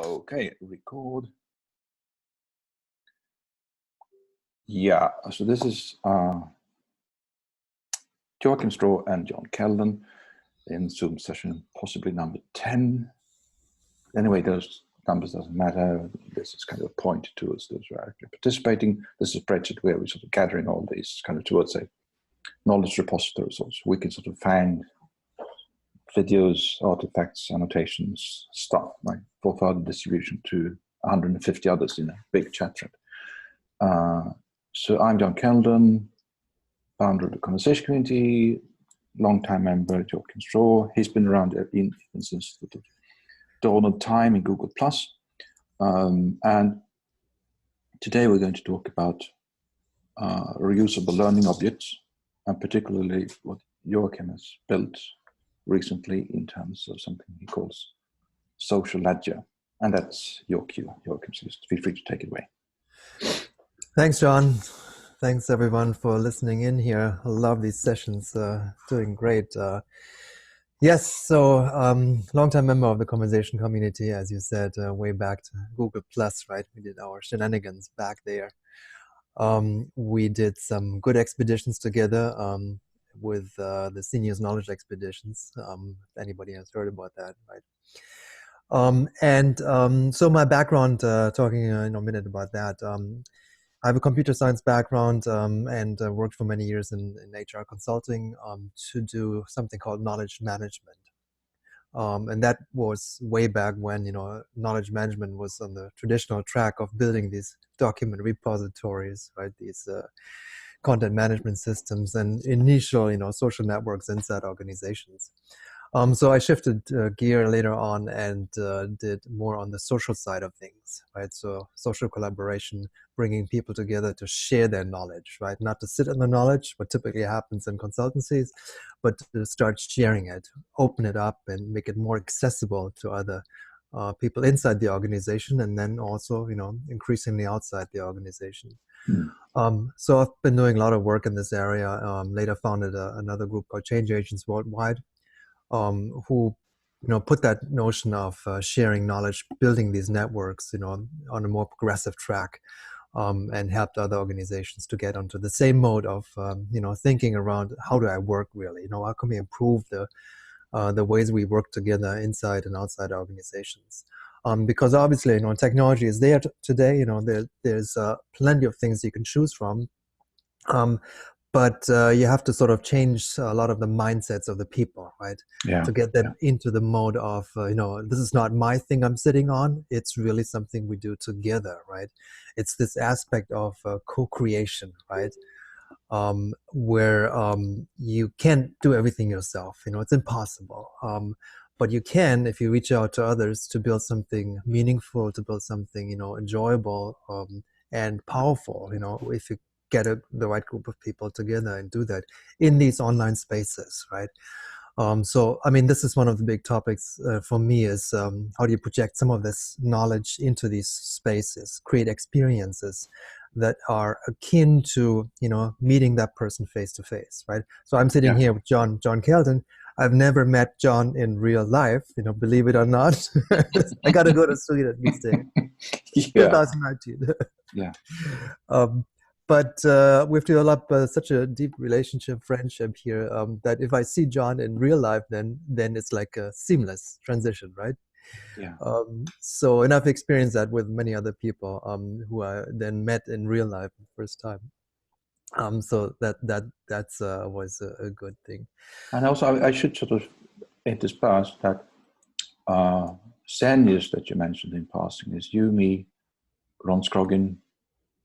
Okay, record. Yeah, so this is Joachim Stroh and John Kellden in Zoom session, possibly number 10. Anyway, those numbers doesn't matter. This is kind of a point towards those who are actually participating. This is a spreadsheet where we're sort of gathering all these kind of towards a knowledge repository, so we can sort of find videos, artifacts, annotations, stuff like for further distribution to 150 others in a big chat thread. So I'm John Kellden, founder of the Conversation Community, long-time member Joachim Stroh. He's been around since the dawn of time in Google+. And today we're going to talk about reusable learning objects, and particularly what Joachim has built recently in terms of something he calls social ledger. And that's your cue, Joachim, so feel free to take it away. Thanks, John. Thanks, everyone, for listening in here. I love these sessions. Doing great. Yes, so long-time member of the Conversation Community, as you said, way back to Google+, right? We did our shenanigans back there. We did some good expeditions together with the Seniors Knowledge Expeditions, if anybody has heard about that, right? So my background, talking in a minute about that, I have a computer science background and worked for many years in HR consulting to do something called knowledge management. And that was way back when, knowledge management was on the traditional track of building these document repositories, right? These content management systems and initial, social networks inside organizations. So I shifted gear later on and did more on the social side of things, right? So social collaboration, bringing people together to share their knowledge, right? Not to sit on the knowledge, what typically happens in consultancies, but to start sharing it, open it up and make it more accessible to other people inside the organization and then also, increasingly outside the organization. So I've been doing a lot of work in this area, later founded another group called Change Agents Worldwide, who put that notion of sharing knowledge, building these networks, on a more progressive track, and helped other organizations to get onto the same mode of thinking around how do I work really? How can we improve the ways we work together inside and outside organizations? Because obviously, technology is there today. There's plenty of things you can choose from. But you have to sort of change a lot of the mindsets of the people, right? Yeah. To get them into the mode of, this is not my thing I'm sitting on. It's really something we do together, right? It's this aspect of co-creation, right? Where you can't do everything yourself. It's impossible. But you can, if you reach out to others, to build something meaningful, to build something, enjoyable and powerful, if you get the right group of people together and do that in these online spaces, right? So, this is one of the big topics for me is how do you project some of this knowledge into these spaces, create experiences that are akin to, meeting that person face to face, right? So I'm sitting here with John Kellden. I've never met John in real life, believe it or not. I got to go to Sweden these days. 2019. Yeah. But we've developed such a deep relationship, friendship here that if I see John in real life, then it's like a seamless transition, right? Yeah. And I've experienced that with many other people who I then met in real life the first time. So that's was a good thing. And also, I should sort of intersperse that seniors that you mentioned in passing is you, me, Ron Scroggin,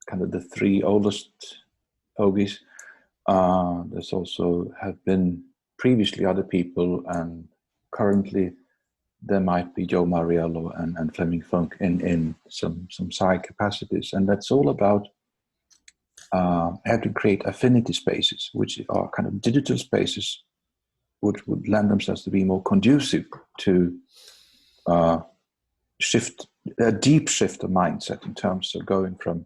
kind of the three oldest fogies. There's also have been previously other people, and currently there might be Joe Mariello and Fleming Funk in some side capacities. And that's all about how to create affinity spaces, which are kind of digital spaces, which would lend themselves to be more conducive to a deep shift of mindset in terms of going from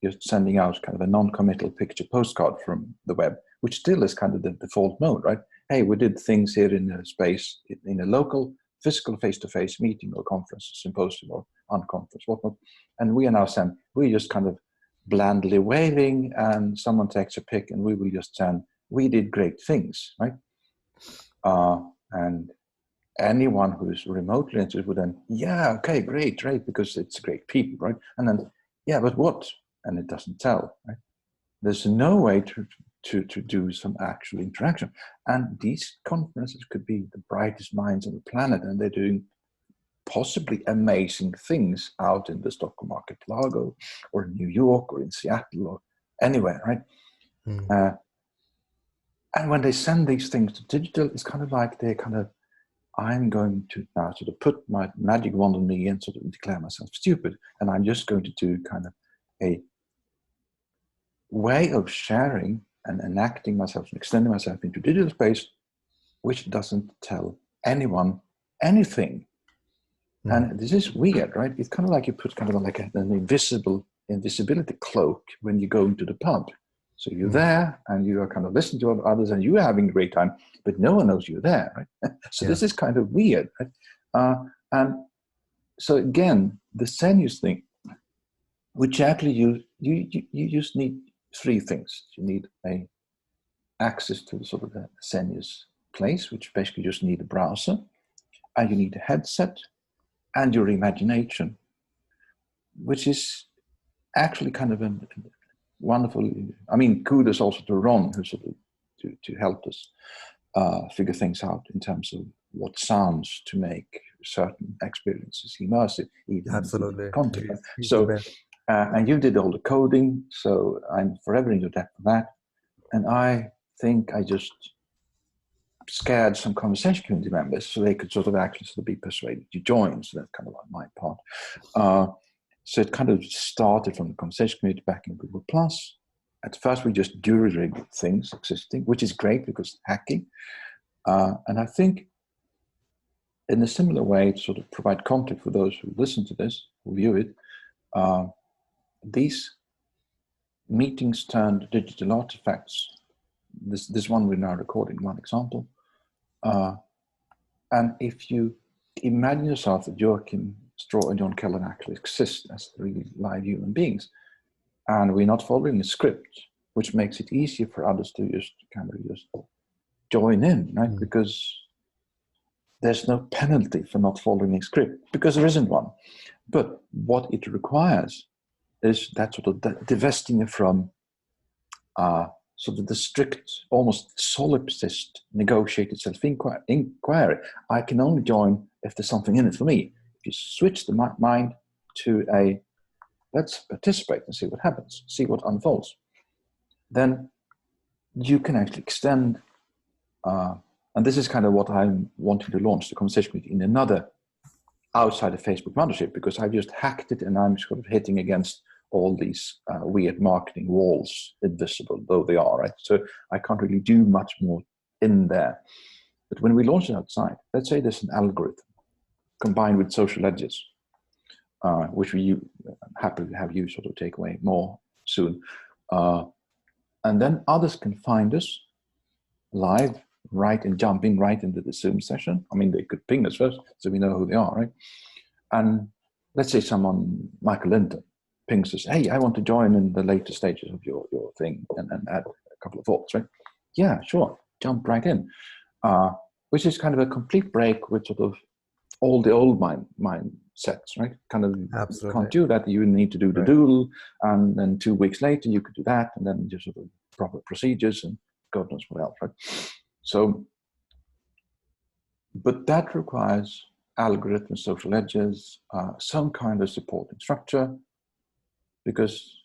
just sending out kind of a non-committal picture postcard from the web, which still is kind of the default mode, right? Hey, we did things here in a space, in a local, physical face-to-face meeting or conference, symposium or unconference, whatnot. And we are now saying, we're just kind of blandly waving, and someone takes a pic, and we will just send, we did great things, right? And anyone who's remotely interested would then, yeah, okay, great, because it's great people, right? And then, yeah, but what? And it doesn't tell, right? There's no way to do some actual interaction. And these conferences could be the brightest minds on the planet, and they're doing possibly amazing things out in the Stockholm Archipelago, or in New York, or in Seattle, or anywhere, right? And when they send these things to digital, it's kind of like they're kind of, I'm going to now sort of put my magic wand on me and sort of declare myself stupid. And I'm just going to do kind of a way of sharing and enacting myself and extending myself into digital space, which doesn't tell anyone anything. And this is weird, right? It's kind of like you put kind of like an invisibility cloak when you go into the pub. So you're there and you are kind of listening to others and you are having a great time, but no one knows you're there, right? So this is kind of weird, right? And so again, the Senius thing, which actually you just need three things. You need access to sort of the Senius place, which basically just need a browser, and you need a headset and your imagination, which is actually kind of a wonderful, I mean, kudos also to Ron, who sort of to help us figure things out in terms of what sounds to make certain experiences immersive, even Absolutely. content. He's So, and you did all the coding, so I'm forever in your debt for that. And I think I just scared some conversation community members so they could sort of actually sort of be persuaded to join. So that's kind of like my part. So it kind of started from the conversation community back in Google+. At first, we just jury-rigged things existing, which is great because hacking. And I think in a similar way, to sort of provide context for those who listen to this, who view it, these meetings turned digital artifacts. This one we're now recording, one example. And if you imagine yourself that Joachim, Stroh, and John Kellden actually exist as really live human beings, and we're not following a script, which makes it easier for others to just kind of just join in, right? Because there's no penalty for not following a script, because there isn't one. But what it requires is that sort of divesting it from sort of the strict, almost solipsist, negotiated self-inquiry. I can only join if there's something in it for me. If you switch the mind to a, let's participate and see what happens, see what unfolds, then you can actually extend, and this is kind of what I'm wanting to launch the conversation with in another outside of Facebook mothership, because I've just hacked it and I'm sort of hitting against all these weird marketing walls, invisible though they are, right? So I can't really do much more in there. But when we launch it outside, let's say there's an algorithm combined with social edges, which we happily have you sort of take away more soon. And then others can find us live, right, and jump in right into the Zoom session. I mean, they could ping us first so we know who they are, right? And let's say someone, Michael Linton, pings us, hey, I want to join in the later stages of your thing and add a couple of thoughts, right? Yeah, sure, jump right in. Which is kind of a complete break with sort of all the old mindsets, right? Kind of, you can't do that, you need to do the doodle, and then 2 weeks later you could do that, and then just sort of proper procedures and God knows what else, right? So, but that requires algorithms, social edges, some kind of supporting structure, because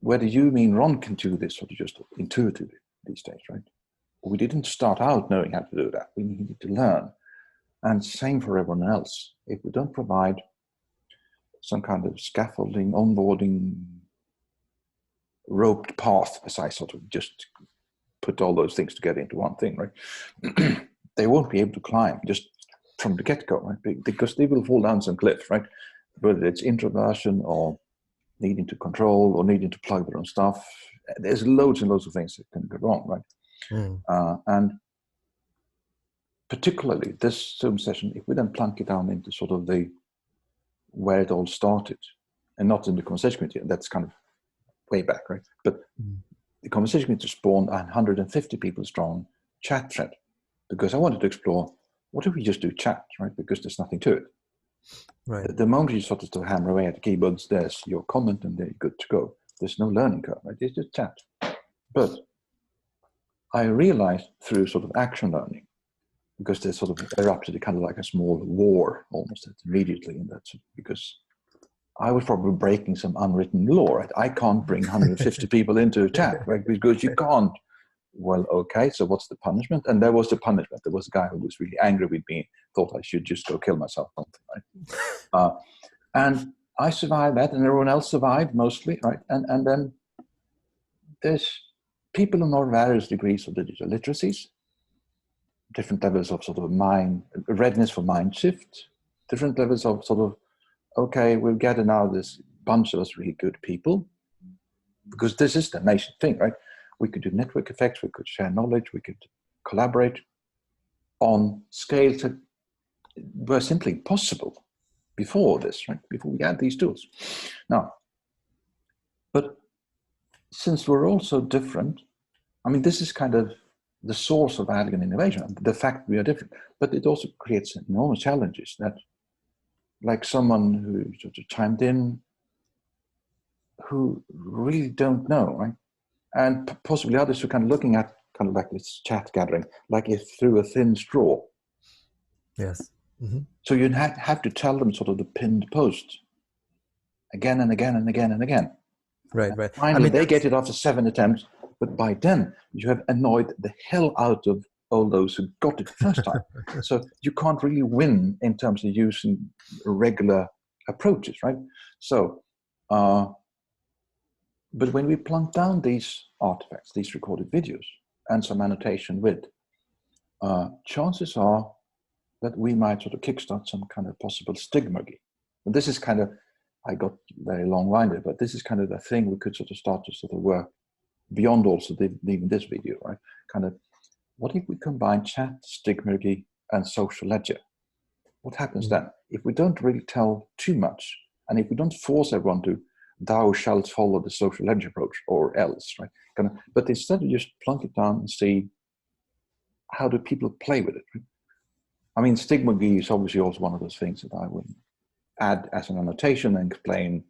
whether you mean Ron can do this sort of just intuitively these days, right? We didn't start out knowing how to do that. We needed to learn. And same for everyone else. If we don't provide some kind of scaffolding, onboarding, roped path, as I sort of just put all those things together into one thing, right? They won't be able to climb just from the get-go, right? Because they will fall down some cliffs, right? Whether it's introversion or needing to control or needing to plug their own stuff. There's loads and loads of things that can go wrong, right? And particularly this Zoom session, if we then plunk it down into sort of the where it all started, and not in the conversation community. That's kind of way back, right? But the conversation community spawned a 150 people strong chat thread, because I wanted to explore, what if we just do chat, right? Because there's nothing to it. Right. The moment you started to hammer away at the keyboards, there's your comment and they're good to go. There's no learning curve, right? It's just chat. But I realized through sort of action learning, because there's sort of erupted a kind of like a small war almost immediately in that, because I was probably breaking some unwritten law, right? I can't bring 150 people into a chat, right? Because you can't. Well, okay, so what's the punishment? And there was the punishment. There was a guy who was really angry with me, thought I should just go kill myself, something, right? And I survived that, and everyone else survived mostly, right? And then there's people who know various degrees of digital literacies, different levels of sort of mind, readiness for mind shift, different levels of sort of, okay, we'll gather now this bunch of us really good people, because this is the amazing thing, right? We could do network effects, we could share knowledge, we could collaborate on scales that were simply possible before this, right? Before we had these tools. Now, but since we're all so different, I mean, this is kind of the source of elegant innovation, the fact we are different, but it also creates enormous challenges that, like someone who sort of chimed in, who really don't know, right? And possibly others who are kind of looking at kind of like this chat gathering, like if through a thin straw. Yes. Mm-hmm. So you have to tell them sort of the pinned post again and again and again and again. Right, and right. Finally, they get it after 7 attempts, but by then you have annoyed the hell out of all those who got it the first time. So you can't really win in terms of using regular approaches, right? So, but when we plunk down these artifacts, these recorded videos, and some annotation with, chances are that we might sort of kickstart some kind of possible stigmergy. And this is kind of, I got very long-winded, but this is kind of the thing we could sort of start to sort of work beyond also even this video, right? Kind of, what if we combine chat, stigmergy, and social ledger? What happens then? If we don't really tell too much, and if we don't force everyone to, thou shalt follow the social ledger approach or else, right? Kind of, but instead of just plunk it down and see, how do people play with it? Right? I mean, stigmergy is obviously also one of those things that I would add as an annotation and explain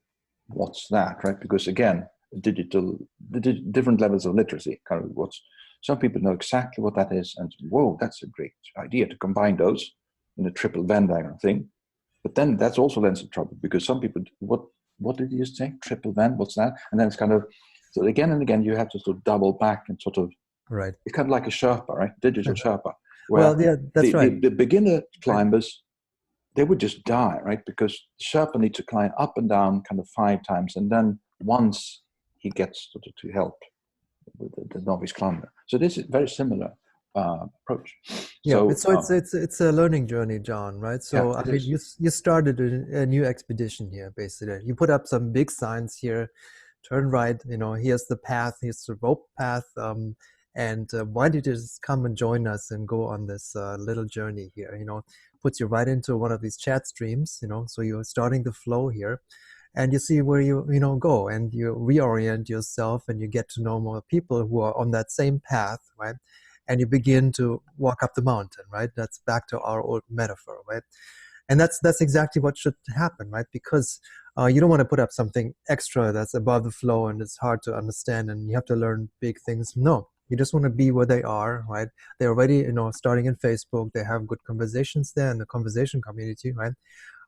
what's that, right? Because again, the different levels of literacy, kind of what's, some people know exactly what that is, and whoa, that's a great idea to combine those in a triple Venn diagram thing. But then that's also lends some trouble, because some people, what did you say? Triple Venn, what's that? And then it's kind of, so again and again, you have to sort of double back and sort of, right. It's kind of like a Sherpa, right? Digital Sherpa. Well, yeah, that's right. The beginner climbers, they would just die, right? Because Sherpa needs to climb up and down kind of 5 times, and then once he gets to help the novice climber. So this is very similar approach. Yeah, it's a learning journey, John, right? So yeah, I mean, you started a new expedition here, basically. You put up some big signs here, turn right. You know, here's the path, here's the rope path. And why did you just come and join us and go on this little journey here? You know, puts you right into one of these chat streams. You know, so you're starting the flow here, and you see where you go, and you reorient yourself, and you get to know more people who are on that same path, right? And you begin to walk up the mountain, right? That's back to our old metaphor, right? And that's exactly what should happen, right? Because you don't want to put up something extra that's above the flow and it's hard to understand and you have to learn big things. No, you just want to be where they are, right? They're already, starting in Facebook. They have good conversations there in the conversation community, right?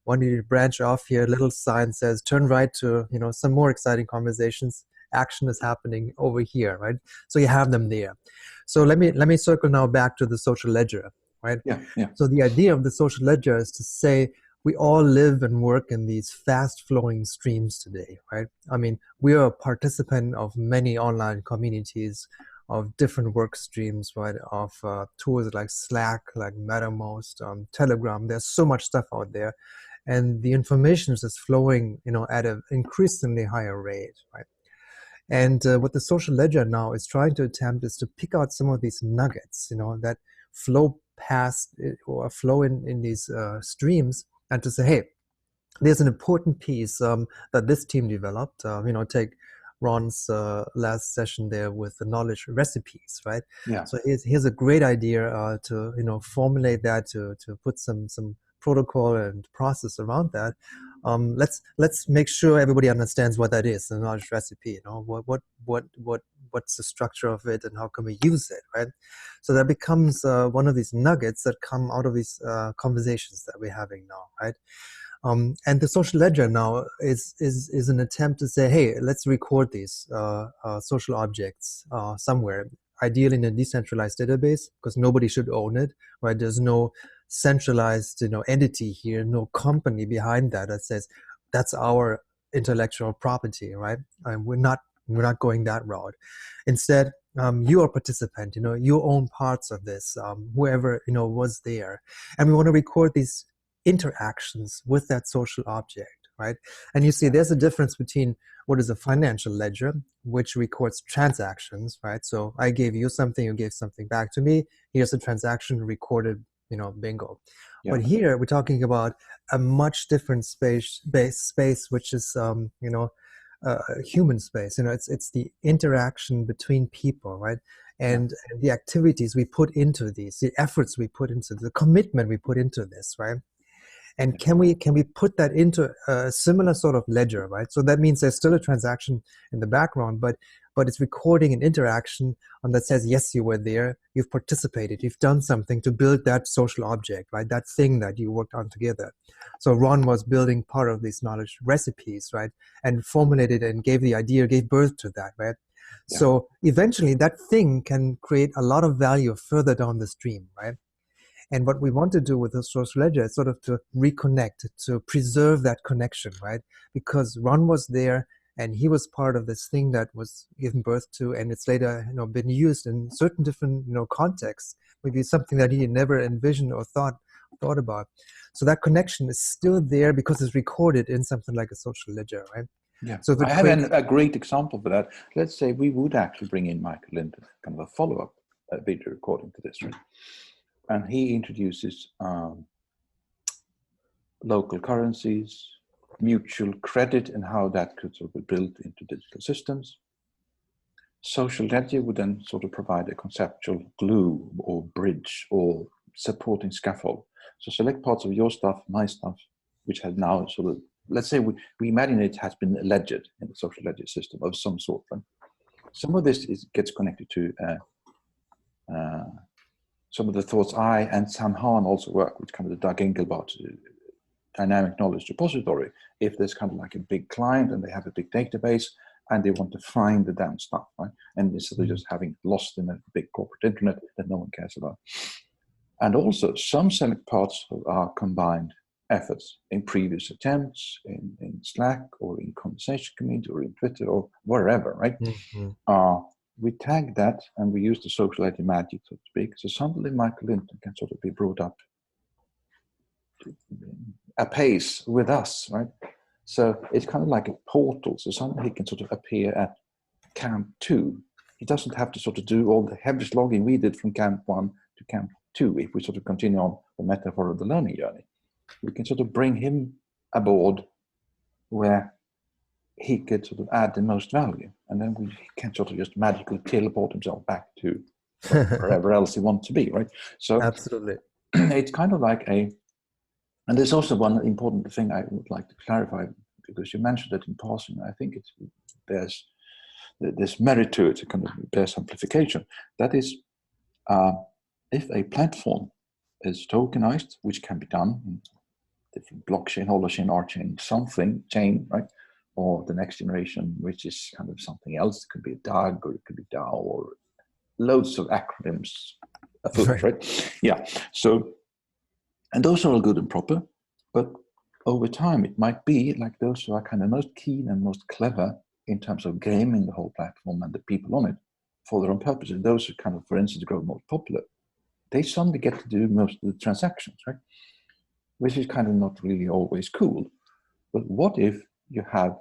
When you branch off here, little sign says, turn right to, some more exciting conversations. Action is happening over here, right? So you have them there. So let me circle now back to the social ledger, right? Yeah. So the idea of the social ledger is to say we all live and work in these fast-flowing streams today, right? I mean, we are a participant of many online communities of different work streams, right? Of tools like Slack, like MetaMost, Telegram. There's so much stuff out there, and the information is just flowing, at an increasingly higher rate, right? And what the social ledger now is trying to attempt is to pick out some of these nuggets, that flow past or flow in these streams, and to say, hey, there's an important piece that this team developed. Take Ron's last session there with the knowledge recipes, right? Yeah. So here's a great idea to formulate that, to put some protocol and process around that. Let's make sure everybody understands what that is, the knowledge recipe. What's the structure of it, and how can we use it, right? So that becomes one of these nuggets that come out of these conversations that we're having now, right? And the social ledger now is an attempt to say, hey, let's record these social objects somewhere, ideally in a decentralized database, because nobody should own it, right? There's no centralized entity here, no company behind that says that's our intellectual property, right? And we're not going that route. Instead, you're a participant, you own parts of this, whoever was there, and we want to record these interactions with that social object, right? And you see there's a difference between what is a financial ledger, which records transactions, right? So I gave you something, you gave something back to me, here's a transaction recorded, bingo. Yeah. But here we're talking about a much different space, which is human space. It's the interaction between people, right? And the activities we put into these, the efforts we put into the commitment we put into this, right? And can we put that into a similar sort of ledger, right? So that means there's still a transaction in the background, but it's recording an interaction that says, yes, you were there, you've participated, you've done something to build that social object, right? That thing that you worked on together. So Ron was building part of these knowledge recipes, right? And formulated and gave the idea, gave birth to that, right? Yeah. So eventually that thing can create a lot of value further down the stream, right? And what we want to do with the social ledger is sort of to reconnect, to preserve that connection, right? Because Ron was there and he was part of this thing that was given birth to, and it's later, been used in certain different, contexts. Maybe something that he never envisioned or thought about. So that connection is still there because it's recorded in something like a social ledger, right? Yeah. So I have a great example for that. Let's say we would actually bring in Michael Linden, kind of a follow-up video recording to this, right? And he introduces local currencies, mutual credit, and how that could sort of be built into digital systems. Social ledger would then sort of provide a conceptual glue or bridge or supporting scaffold. So select parts of your stuff, my stuff, which has now sort of, let's say we imagine it has been ledgered in the social ledger system of some sort. Right? Some of this gets connected to some of the thoughts I and Sam Hahn also work with, kind of the Doug Engelbart dynamic knowledge repository. If there's kind of like a big client and they have a big database and they want to find the damn stuff, right? And instead of just having lost in a big corporate internet that no one cares about. And also some select parts of our combined efforts in previous attempts, in Slack or in conversation community or in Twitter or wherever, right? Mm-hmm. We tag that and we use the social ledger magic, so to speak. So somebody like Michael Linden can sort of be brought up to a pace with us, right? So it's kind of like a portal. So somebody can sort of appear at camp 2. He doesn't have to sort of do all the heavy slogging we did from camp 1 to camp 2. If we sort of continue on the metaphor of the learning journey, we can sort of bring him aboard where he could sort of add the most value, and then he can sort of just magically teleport himself back to wherever else he wants to be, right? So absolutely, it's kind of like and there's also one important thing I would like to clarify, because you mentioned it in passing. I think there's this merit to it, to kind of bear simplification. That is, if a platform is tokenized, which can be done in different blockchain, holochain, R-chain, something chain, right? Or the next generation, which is kind of something else. It could be a DAG, or it could be DAO, or loads of acronyms afoot, right? Yeah. So, and those are all good and proper, but over time, it might be like those who are kind of most keen and most clever in terms of gaming the whole platform and the people on it for their own purposes. Those who kind of, for instance, grow most popular, they suddenly get to do most of the transactions, right? Which is kind of not really always cool. But what if you have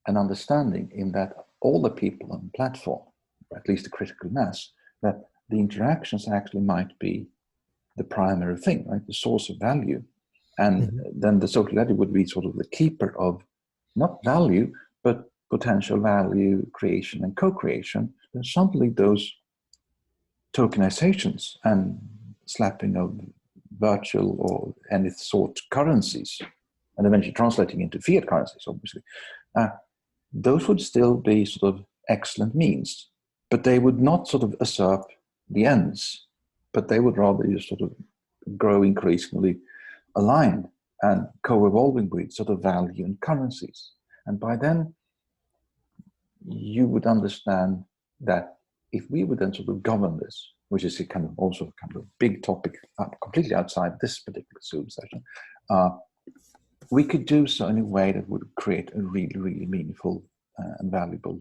an understanding in that all the people on the platform, or at least the critical mass, that the interactions actually might be the primary thing, right? The source of value. And then the social ledger would be sort of the keeper of not value, but potential value creation and co-creation. And suddenly those tokenizations and slapping of virtual or any sort currencies, and eventually translating into fiat currencies, obviously, those would still be sort of excellent means, but they would not sort of usurp the ends, but they would rather just sort of grow increasingly aligned and co-evolving with sort of value and currencies. And by then, you would understand that if we would then sort of govern this, which is a kind of also kind of a big topic, completely outside this particular Zoom session, we could do so in a way that would create a really, really meaningful and valuable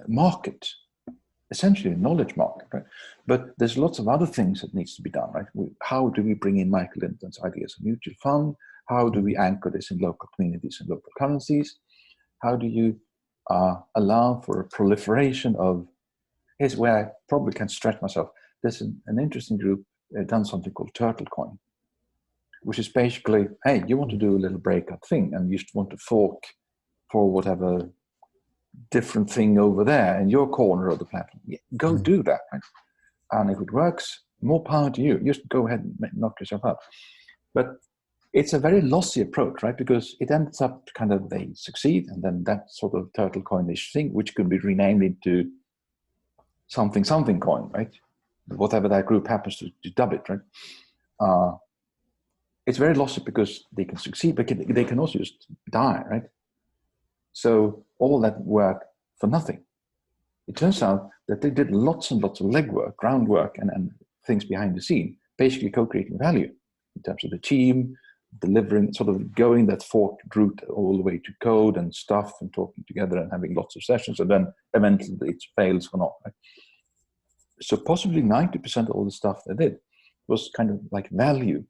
market, essentially a knowledge market, right? But there's lots of other things that needs to be done, right? How do we bring in Michael Linton's ideas of mutual fund? How do we anchor this in local communities and local currencies? How do you allow for a proliferation of, here's where I probably can stretch myself. There's an interesting group done something called Turtle Coin, which is basically, hey, you want to do a little breakout thing and you just want to fork for whatever different thing over there in your corner of the platform. Yeah, go do that, right? And if it works, more power to you. Just go ahead and knock yourself out. But it's a very lossy approach, right? Because it ends up kind of, they succeed, and then that sort of turtle coinish thing, which could be renamed into something coin, right? Whatever that group happens to dub it, right? It's very lossy because they can succeed, but they can also just die, right? So all that work for nothing. It turns out that they did lots and lots of legwork, groundwork, and things behind the scene, basically co-creating value in terms of the team, delivering, sort of going that forked route all the way to code and stuff and talking together and having lots of sessions, and then eventually it fails or not. Right? So possibly 90% of all the stuff they did was kind of like value,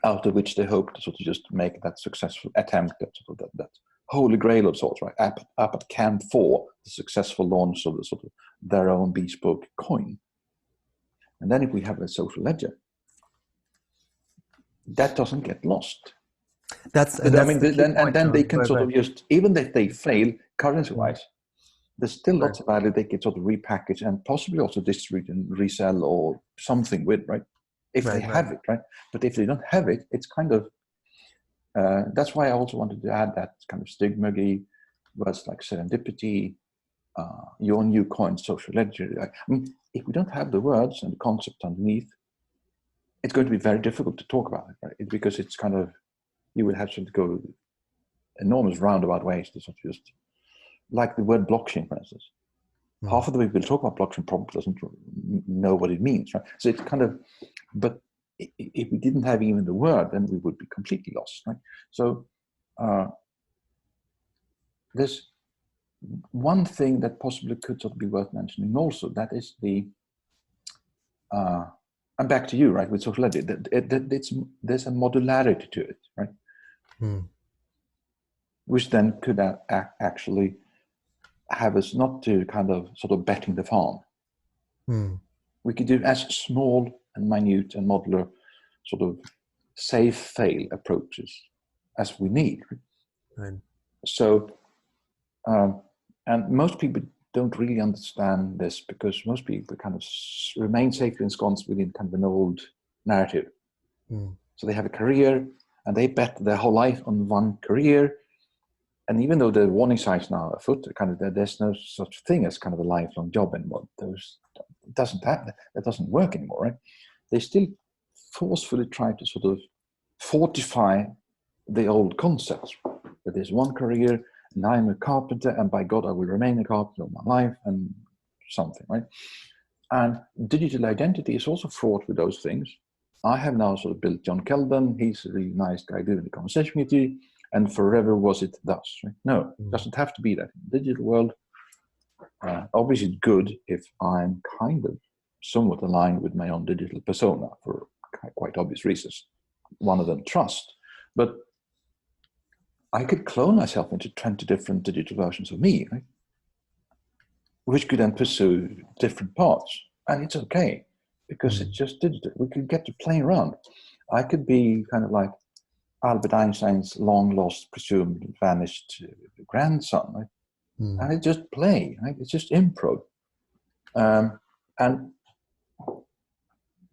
out of which they hoped to sort of just make that successful attempt at sort of that holy grail of sorts, right? Up at Camp 4, the successful launch of the sort of their own bespoke coin. And then if we have a social ledger, that doesn't get lost. That's I mean, then they can right, sort of just, even if they fail currency-wise, there's still lots of right. value they can sort of repackage and possibly also distribute and resell or something with, right? If they have it, right? But if they don't have it, it's kind of, that's why I also wanted to add that kind of stigma-y words like serendipity, your new coin, social ledger. I mean, if we don't have the words and the concept underneath, it's going to be very difficult to talk about it, right? Because it's kind of, you would have to go enormous roundabout ways to sort of just, like the word blockchain, for instance. Half of the people talk about blockchain probably doesn't know what it means, right? So it's kind of, but if we didn't have even the word, then we would be completely lost, right? So there's one thing that possibly could sort of be worth mentioning also, that is the, and back to you, right, with social ledger, there's a modularity to it, right? Which then could actually have us not to kind of sort of betting the farm. We could do as small and minute and modular sort of safe fail approaches as we need. Right. So, and most people don't really understand this because most people kind of remain safely ensconced within kind of an old narrative. So they have a career and they bet their whole life on one career. And even though the warning signs now are afoot, kind of there's no such thing as kind of a lifelong job anymore. That doesn't work anymore, right? They still forcefully try to sort of fortify the old concepts. That there's one career, and I'm a carpenter, and by God, I will remain a carpenter all my life, and something, right? And digital identity is also fraught with those things. I have now sort of built John Kellden. He's a really nice guy doing the conversation with you. And forever was it thus, right? No, it doesn't have to be that. In the digital world, obviously good if I'm kind of somewhat aligned with my own digital persona for quite obvious reasons. One of them, trust. But I could clone myself into 20 different digital versions of me, right? Which could then pursue different paths. And it's okay, because it's just digital. We can get to play around. I could be kind of like Albert Einstein's long lost, presumed vanished grandson, right? And I just play, right? It's just improv. And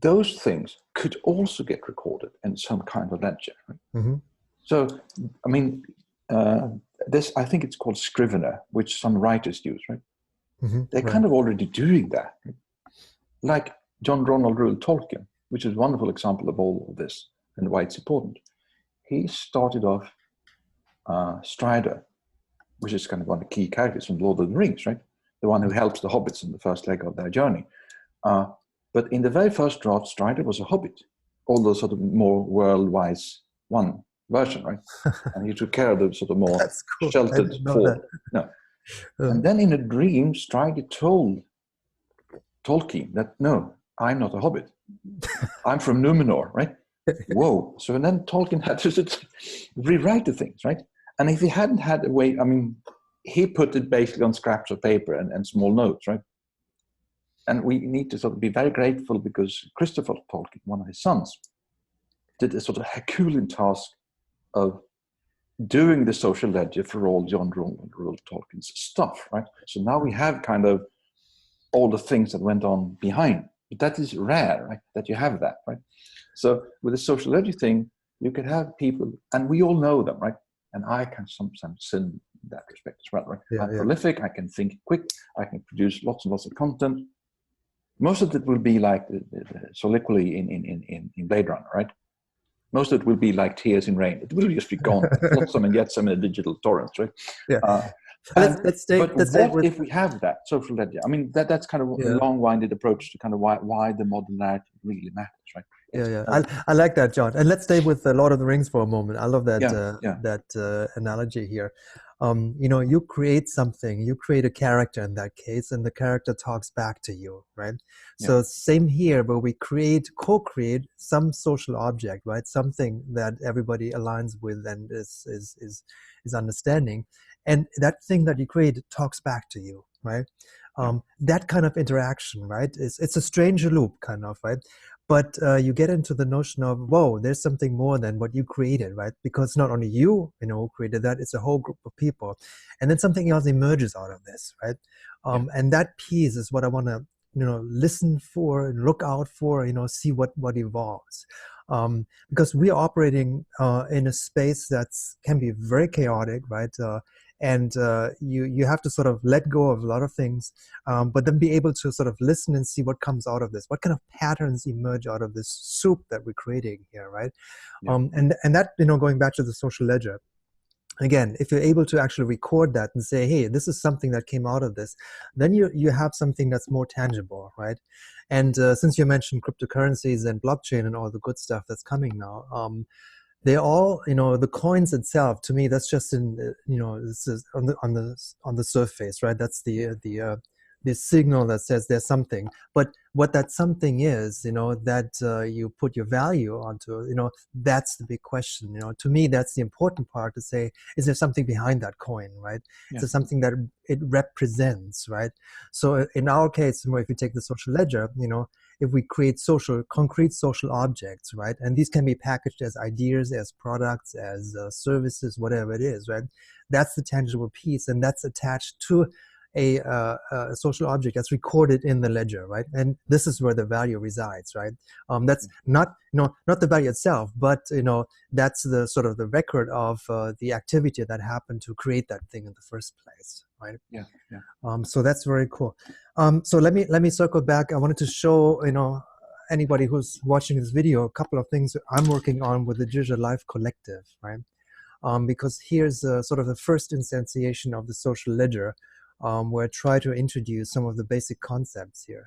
those things could also get recorded in some kind of ledger. Right? So, I mean, this, I think it's called Scrivener, which some writers use, right? They're kind of already doing that. Right? Like John Ronald Reuel Tolkien, which is a wonderful example of all of this and why it's important. He started off Strider, which is kind of one of the key characters from Lord of the Rings, right? The one who helps the hobbits in the first leg of their journey. But in the very first draft, Strider was a hobbit, although sort of more world-wise one version, right? And he took care of the sort of more cool. sheltered form. No. And then in a dream, Strider told Tolkien that, no, I'm not a hobbit. I'm from Numenor, right? Whoa. So then Tolkien had to rewrite the things, right? And if he hadn't had a way, I mean, he put it basically on scraps of paper and small notes, right? And we need to sort of be very grateful because Christopher Tolkien, one of his sons, did a sort of Herculean task of doing the social ledger for all John Reuel Tolkien's stuff, right? So now we have kind of all the things that went on behind. But that is rare, right? That you have that, right? So with the social ledger thing, you can have people, and we all know them, right? And I can sometimes sin in that respect as well, right? I'm prolific, I can think quick, I can produce lots and lots of content. Most of it will be like Soliloquy in Blade Runner, right? Most of it will be like Tears in Rain. It will just be gone. Plot some and get some in a digital torrents, right? Yeah. Let's if we have that social ledger? I mean, that's kind of a long-winded approach to kind of why the modularity really matters, right? I like that, John. And let's stay with the Lord of the Rings for a moment. I love that that analogy here. You know, you create something, you create a character in that case, and the character talks back to you, right? So same here, where we co-create some social object, right? Something that everybody aligns with and is understanding, and that thing that you create talks back to you, right? That kind of interaction, right? It's a strange loop, kind of, right? But you get into the notion of, whoa, there's something more than what you created, right? Because not only you know, who created that, it's a whole group of people. And then something else emerges out of this, right? And that piece is what I want to, you know, listen for and look out for, you know, see what evolves. Because we are operating in a space that can be very chaotic, right? And you have to sort of let go of a lot of things, but then be able to sort of listen and see what comes out of this. What kind of patterns emerge out of this soup that we're creating here, right? And that, you know, going back to the social ledger, again, if you're able to actually record that and say, hey, this is something that came out of this, then you have something that's more tangible, right? And since you mentioned cryptocurrencies and blockchain and all the good stuff that's coming now, they all, you know, the coins itself, to me, that's just you know, this is on the surface, right? That's the signal that says there's something. But what that something is, you know, that you put your value onto, you know, that's the big question. You know, to me, that's the important part, to say, is there something behind that coin, right? Is there something that it represents, right? So in our case, if we take the social ledger, you know, if we create concrete social objects, right? And these can be packaged as ideas, as products, as services, whatever it is, right? That's the tangible piece, and that's attached to a social object that's recorded in the ledger, right? And this is where the value resides, right? That's not, you know, not the value itself, but, you know, that's the sort of the record of the activity that happened to create that thing in the first place, right? So that's very cool. So let me circle back. I wanted to show, you know, anybody who's watching this video, a couple of things I'm working on with the Digital Life Collective, right? Because here's sort of the first instantiation of the social ledger, where I try to introduce some of the basic concepts here.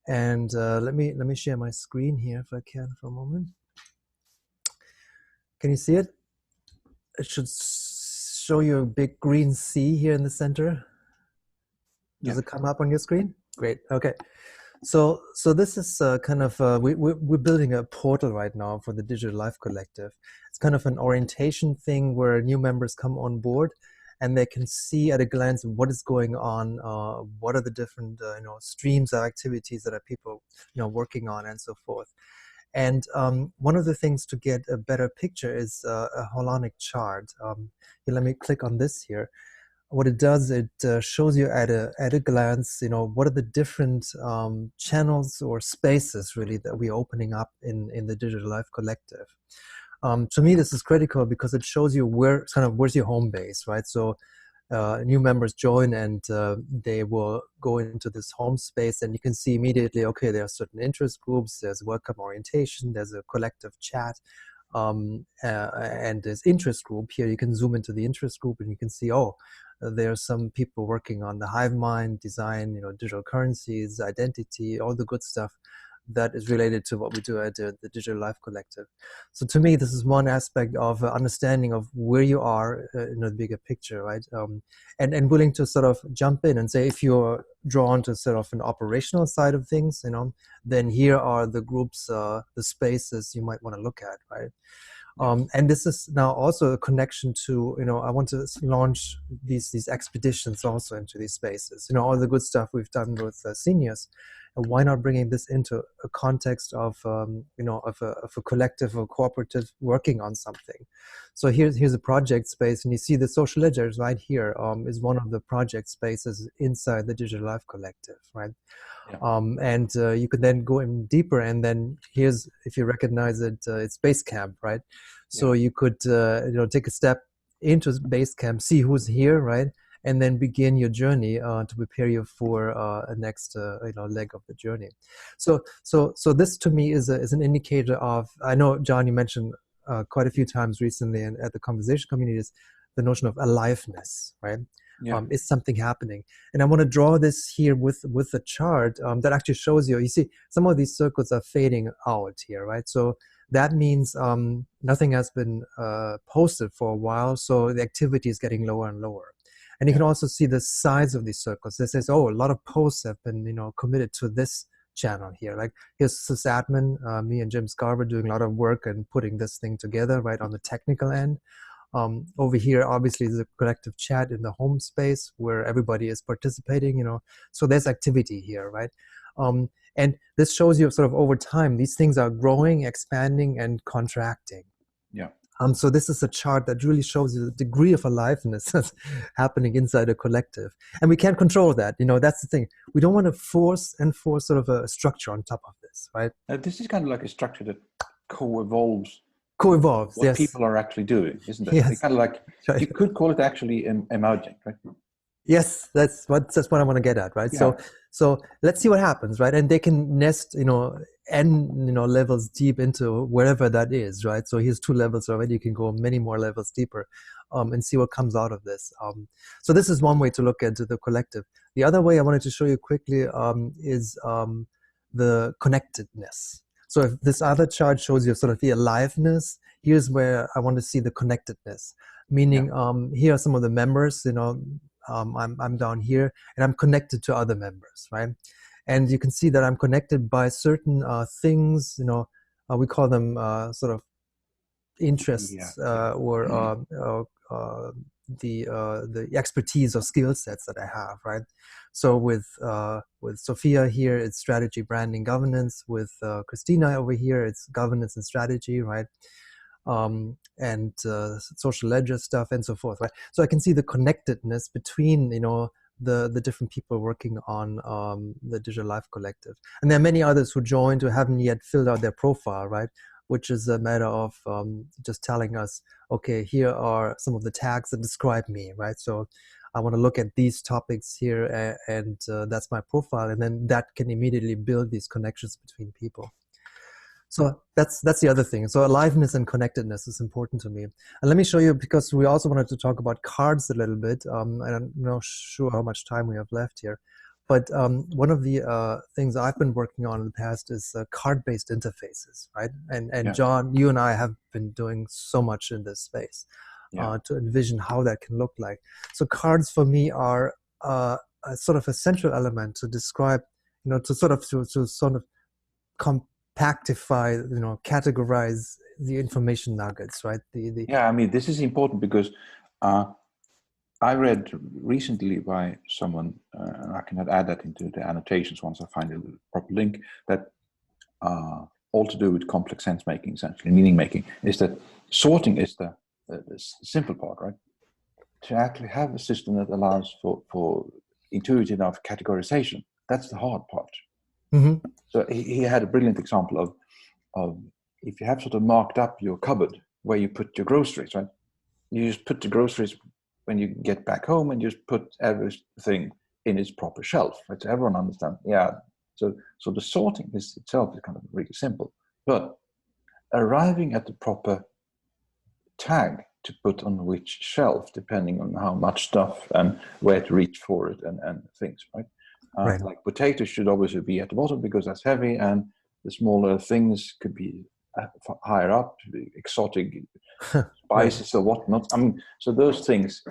And let me share my screen here if I can for a moment. Can you see it? It should show you a big green C here in the center. Does it come up on your screen? Great. Okay. So this is kind of, we're building a portal right now for the Digital Life Collective. It's kind of an orientation thing where new members come on board and they can see at a glance what is going on, what are the different you know, streams of activities that are people, you know, working on, and so forth. And one of the things to get a better picture is a Harmonic chart. Here, let me click on this here. What it does, it shows you at a glance, you know, what are the different channels or spaces really that we're opening up in the Digital Life Collective. To me, this is critical because it shows you where's your home base, right? So new members join and they will go into this home space, and you can see immediately, okay, there are certain interest groups, there's welcome orientation, there's a collective chat, and there's interest group. Here you can zoom into the interest group and you can see, oh, there are some people working on the hive mind design, you know, digital currencies, identity, all the good stuff that is related to what we do at the Digital Life Collective. So to me, this is one aspect of understanding of where you are in the bigger picture, right? And willing to sort of jump in and say, if you're drawn to sort of an operational side of things, you know, then here are the groups, the spaces you might want to look at, right? And this is now also a connection to, you know, I want to launch these expeditions also into these spaces. You know, all the good stuff we've done with seniors. And why not bringing this into a context of, you know, of a collective or cooperative working on something? So here's a project space, and you see the social ledgers right here is one of the project spaces inside the Digital Life Collective, right? And you can then go in deeper, and then here's, if you recognize it, it's Basecamp, right? So you could you know, take a step into Basecamp, see who's here, right? And then begin your journey to prepare you for a next you know, leg of the journey. So this to me is an indicator of, I know, John, you mentioned quite a few times recently and at the conversation communities, the notion of aliveness, right? Is something happening? And I want to draw this here with the chart that actually shows you, you see, some of these circles are fading out here, right? So that means nothing has been posted for a while, so the activity is getting lower and lower. And you can also see the size of these circles. It says, oh, a lot of posts have been, you know, committed to this channel here. Like here's sysadmin, me and Jim Scarver doing a lot of work and putting this thing together right on the technical end. Over here, obviously, there's a collective chat in the home space where everybody is participating, you know, so there's activity here, right? And this shows you sort of over time, these things are growing, expanding, and contracting. So this is a chart that really shows you the degree of aliveness that's happening inside a collective. And we can't control that, you know, that's the thing. We don't want to force sort of a structure on top of this, right? Now, this is kind of like a structure that co-evolves what yes. people are actually doing, isn't it? Yes. It's kind of like, you could call it actually emerging, right? Yes, that's what I want to get at, right? So let's see what happens, right? And they can nest, you know, levels deep into wherever that is, right? So here's 2 levels already. You can go many more levels deeper and see what comes out of this. So this is one way to look at the collective. The other way I wanted to show you quickly is the connectedness. So if this other chart shows you sort of the aliveness, here's where I want to see the connectedness. Meaning, here are some of the members, you know, I'm down here and I'm connected to other members, right? And you can see that I'm connected by certain things, you know, we call them sort of interests or the expertise or skill sets that I have, right? So with Sophia here, it's strategy, branding, governance. With Christina over here, it's governance and strategy, right? And social ledger stuff and so forth, right? So I can see the connectedness between, you know, the different people working on the Digital Life Collective. And there are many others who joined who haven't yet filled out their profile, right? Which is a matter of just telling us, okay, here are some of the tags that describe me, right? So I want to look at these topics here, and that's my profile, and then that can immediately build these connections between people. So that's the other thing. So aliveness and connectedness is important to me. And let me show you, because we also wanted to talk about cards a little bit. I'm not sure how much time we have left here. But one of the things I've been working on in the past is card-based interfaces, right? And John, you and I have been doing so much in this space to envision how that can look like. So cards for me are a sort of a central element to describe, you know, to sort of compactify, you know, categorize the information nuggets, right? Yeah, I mean, this is important because I read recently by someone, and I can add that into the annotations once I find a proper link, that all to do with complex sense making, essentially meaning making, is that sorting is the simple part, right? To actually have a system that allows for intuitive enough categorization, that's the hard part. Mm-hmm. So he had a brilliant example of if you have sort of marked up your cupboard where you put your groceries, right? You just put the groceries when you get back home and just put everything in its proper shelf, right? So everyone understands, yeah. So the sorting itself is kind of really simple, but arriving at the proper tag to put on which shelf, depending on how much stuff and where to reach for it and things, right? Right. Like potatoes should obviously be at the bottom because that's heavy, and the smaller things could be higher up, exotic spices or whatnot. I mean, so those things.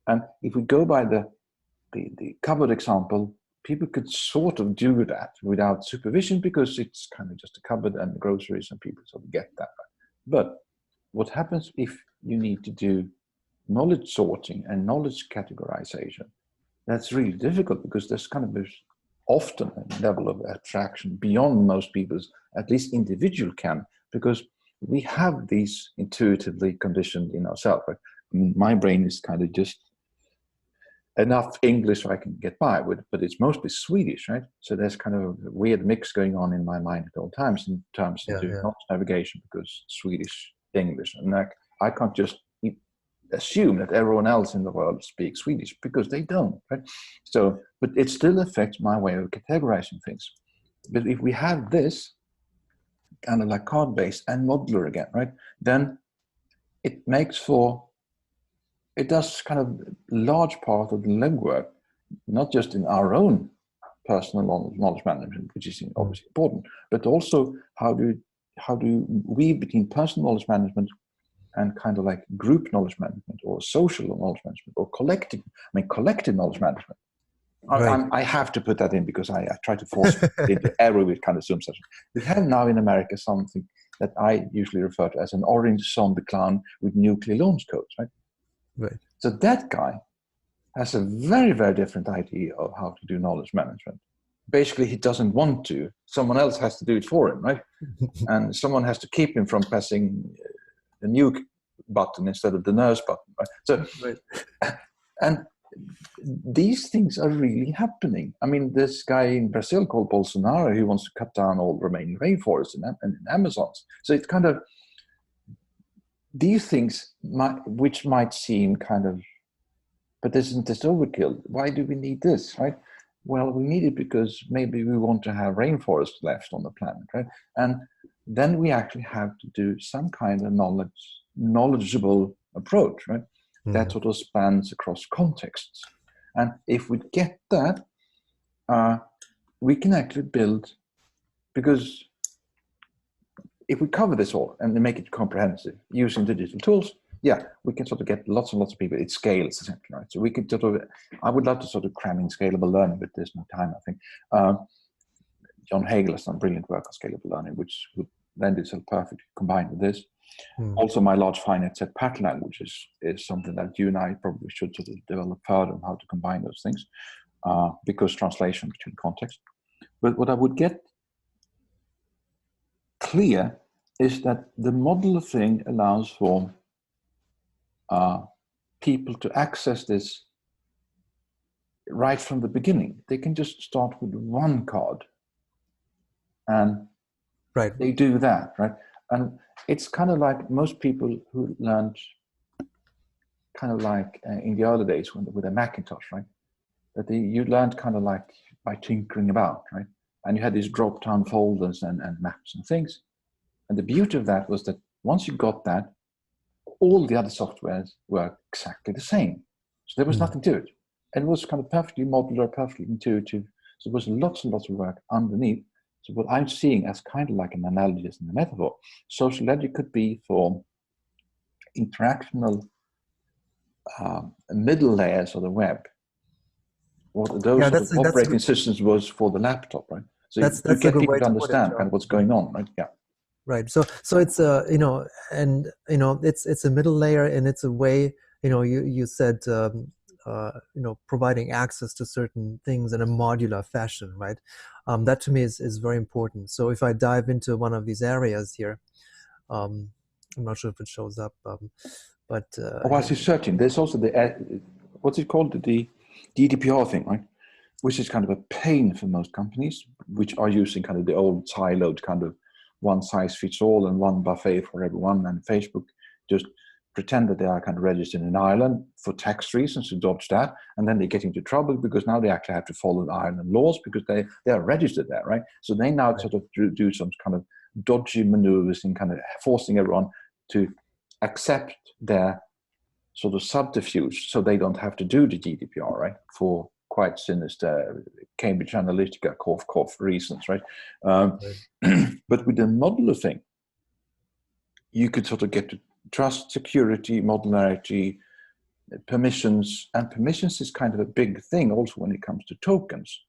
And if we go by the cupboard example, people could sort of do that without supervision because it's kind of just a cupboard and groceries, and people sort of get that. But what happens if you need to do knowledge sorting and knowledge categorization? That's really difficult because there's kind of often a level of abstraction beyond most people's, at least individual can, because we have these intuitively conditioned in ourselves. Right? My brain is kind of just enough English so I can get by with, but it's mostly Swedish, right? So there's kind of a weird mix going on in my mind at all times in terms of doing knowledge navigation, because Swedish, English, and I can't just assume that everyone else in the world speaks Swedish, because they don't, right? So, but it still affects my way of categorizing things. But if we have this kind of like card-based and modular again, right, then it makes for, it does kind of large part of the legwork, not just in our own personal knowledge management, which is obviously important, but also how do we, between personal knowledge management and kind of like group knowledge management or social knowledge management or collective knowledge management. Right. I have to put that in because I try to force it into every kind of Zoom session. We have now in America something that I usually refer to as an orange zombie clown with nuclear launch codes, right? Right. So that guy has a very, very different idea of how to do knowledge management. Basically, he doesn't want to. Someone else has to do it for him, right? And someone has to keep him from pressing the nuke button instead of the nurse button, right? So, and these things are really happening. I mean, this guy in Brazil called Bolsonaro, who wants to cut down all remaining rainforests in Amazons. So it's kind of, these things which might seem kind of, but isn't this overkill? Why do we need this, right? Well, we need it because maybe we want to have rainforest left on the planet, right? And then we actually have to do some kind of knowledgeable approach, right? That sort of spans across contexts. And if we get that, we can actually build, because if we cover this all and make it comprehensive using digital tools, we can sort of get lots and lots of people. It scales essentially, right? So we could sort of, I would love to sort of cram in scalable learning, but there's no time, I think. John Hagel has done brilliant work on scalable learning, which would lend itself perfectly combined with this. Also, my large finite set pattern language is something that you and I probably should sort of develop further on how to combine those things, because translation between context. But what I would get clear is that the modular thing allows for people to access this right from the beginning. They can just start with one card and they do that, right? And it's kind of like most people who learned kind of like in the early days with a Macintosh, right? That you learned kind of like by tinkering about, right? And you had these drop-down folders and maps and things. And the beauty of that was that once you got that, all the other softwares were exactly the same. So there was nothing to it. And it was kind of perfectly modular, perfectly intuitive. So there was lots and lots of work underneath. So what I'm seeing as kind of like an analogy and a metaphor, social ledger could be for interactional middle layers of the web. What those sort of operating systems was for the laptop, right? So you get people to understand kind of what's going on, right? Yeah. Right. So it's it's a middle layer, and it's a way, you said providing access to certain things in a modular fashion, right? That to me is very important. So if I dive into one of these areas here, I'm not sure if it shows up, but while you're searching, there's also what's it called, the GDPR thing, right? Which is kind of a pain for most companies, which are using kind of the old siloed kind of one size fits all and one buffet for everyone. And Facebook just pretend that they are kind of registered in Ireland for tax reasons to dodge that. And then they get into trouble because now they actually have to follow the Ireland laws because they are registered there, right? So they now sort of do some kind of dodgy maneuvers in kind of forcing everyone to accept their sort of subterfuge so they don't have to do the GDPR, right? For quite sinister Cambridge Analytica cough reasons, right? But with the modular thing, you could sort of get to trust, security, modularity, permissions, and permissions is kind of a big thing also when it comes to tokens.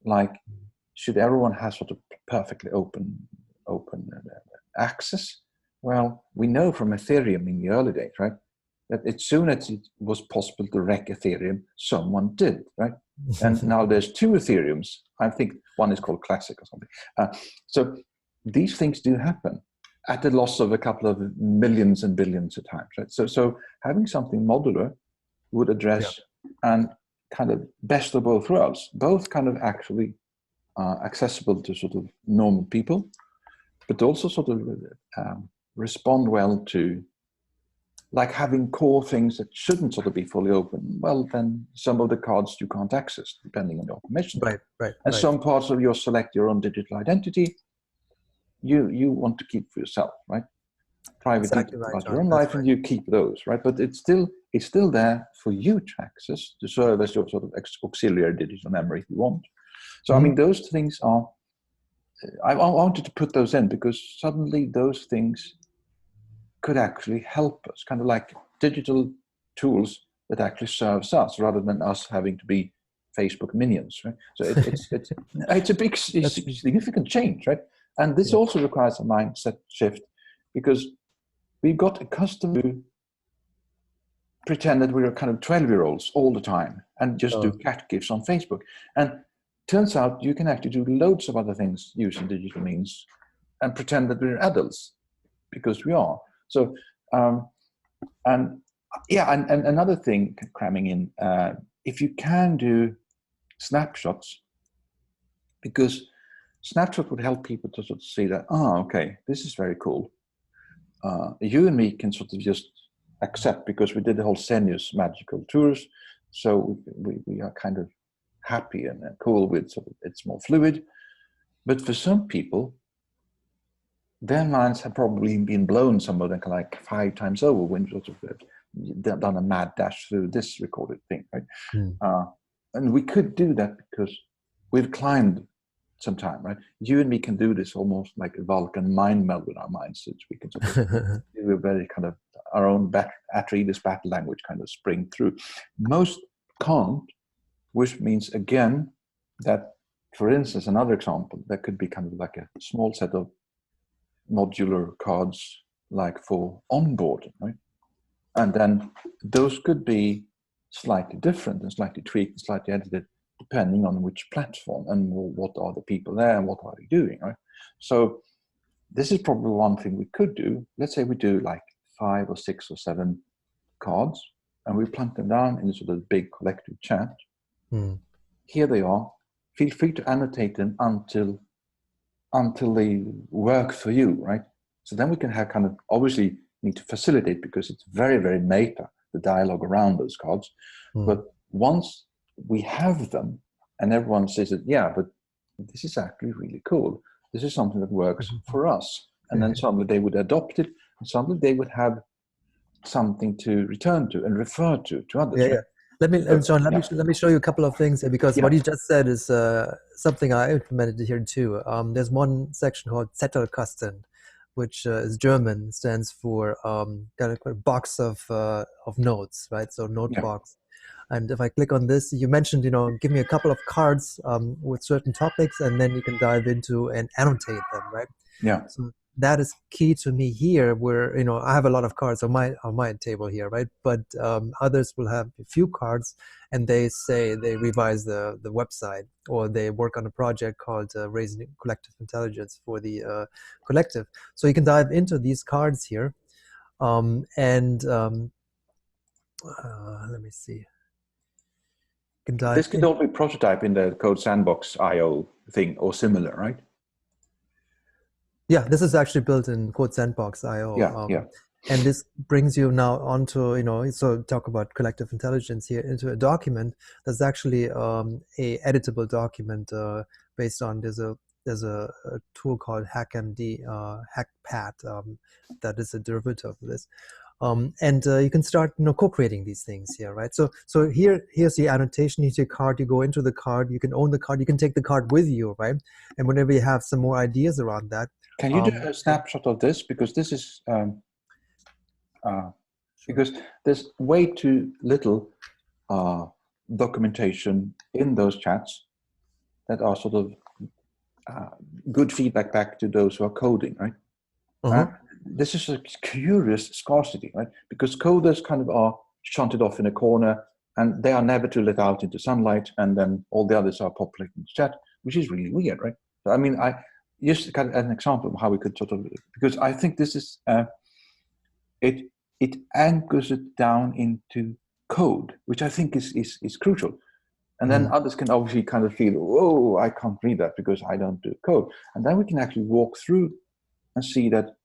Like, should everyone have sort of perfectly open access? Well, we know from Ethereum in the early days, right, that as soon as it was possible to wreck Ethereum, someone did, right? And now there's 2 Ethereums. I think one is called Classic or something. So these things do happen at the loss of a couple of millions and billions of times, right? So having something modular would address and kind of best of both worlds, both kind of actually accessible to sort of normal people, but also sort of respond well to, like, having core things that shouldn't sort of be fully open. Well, then some of the cards you can't access depending on your permission. Right. And some parts of your select your own digital identity, you want to keep for yourself, right? Private Exactly details right, about John. your own life, and you keep those, right? But it's still there for you to access, to serve as your sort of auxiliary digital memory if you want. So I mean, those things are. I wanted to put those in because suddenly those things could actually help us, kind of like digital tools that actually serves us rather than us having to be Facebook minions, right? So it's a big significant change, right? And this also requires a mindset shift because we got accustomed to pretend that we were kind of 12-year-olds all the time and just do cat gifs on Facebook. And turns out you can actually do loads of other things using digital means and pretend that we're adults because we are. So, and another thing cramming in, if you can do snapshots, because snapshot would help people to sort of see that, okay, this is very cool. You and me can sort of just accept because we did the whole Senius magical tours. So we are kind of happy and cool with sort of, it's more fluid. But for some people, their minds have probably been blown, some of them like 5 times over when sort of done a mad dash through this recorded thing, right? And we could do that because we've climbed some time, right? You and me can do this almost like a Vulcan mind meld with our minds, so we can sort of do a very kind of our own Atreides battle language kind of spring through. Most can't, which means again that, for instance, another example, that could be kind of like a small set of modular cards like for onboarding, right? And then those could be slightly different and slightly tweaked and slightly edited depending on which platform and what are the people there and what are they doing, right? So this is probably one thing we could do. Let's say we do like 5 or 6 or 7 cards and we plant them down in sort of big collective chat. Here they are. Feel free to annotate them until they work for you, right? So then we can have kind of, obviously need to facilitate because it's very, very meta, the dialogue around those cards. But once we have them and everyone says that, yeah, but this is actually really cool. This is something that works for us. And then suddenly they would adopt it and suddenly they would have something to return to and refer to others. Yeah, right? yeah. John, let me show you a couple of things because what you just said is something I implemented here too. There's one section called Zettelkasten, which is German, stands for kind of a box of notes, right? So note box. And if I click on this, you mentioned, give me a couple of cards with certain topics, and then you can dive into and annotate them, right? Yeah. So that is key to me here, where, you know, I have a lot of cards on my table here, right? But others will have a few cards, and they say they revise the website, or they work on a project called Raising Collective Intelligence for the collective. So you can dive into these cards here, and let me see. You can dive This could all be prototype in the Code Sandbox IO thing or similar, right? Yeah, this is actually built in Code Sandbox IO. Yeah. And this brings you now onto, you know, so talk about collective intelligence here, into a document that's actually a editable document based on, there's a tool called HackMD, HackPad, that is a derivative of this. And you can start, you know, co-creating these things here, right? So here's the annotation. Here's your card. You go into the card. You can own the card. You can take the card with you, right? And whenever you have some more ideas around that, can you do a snapshot of this? Because this is because there's way too little documentation in those chats that are sort of good feedback back to those who are coding, right? This is a curious scarcity, right? Because coders kind of are shunted off in a corner, and they are never to let out into sunlight, and then all the others are populating the chat, which is really weird, right? So, I mean, just kind of an example of how we could sort of, because I think this is, it anchors it down into code, which I think is crucial. And then others can obviously kind of feel, whoa, I can't read that because I don't do code. And then we can actually walk through and see that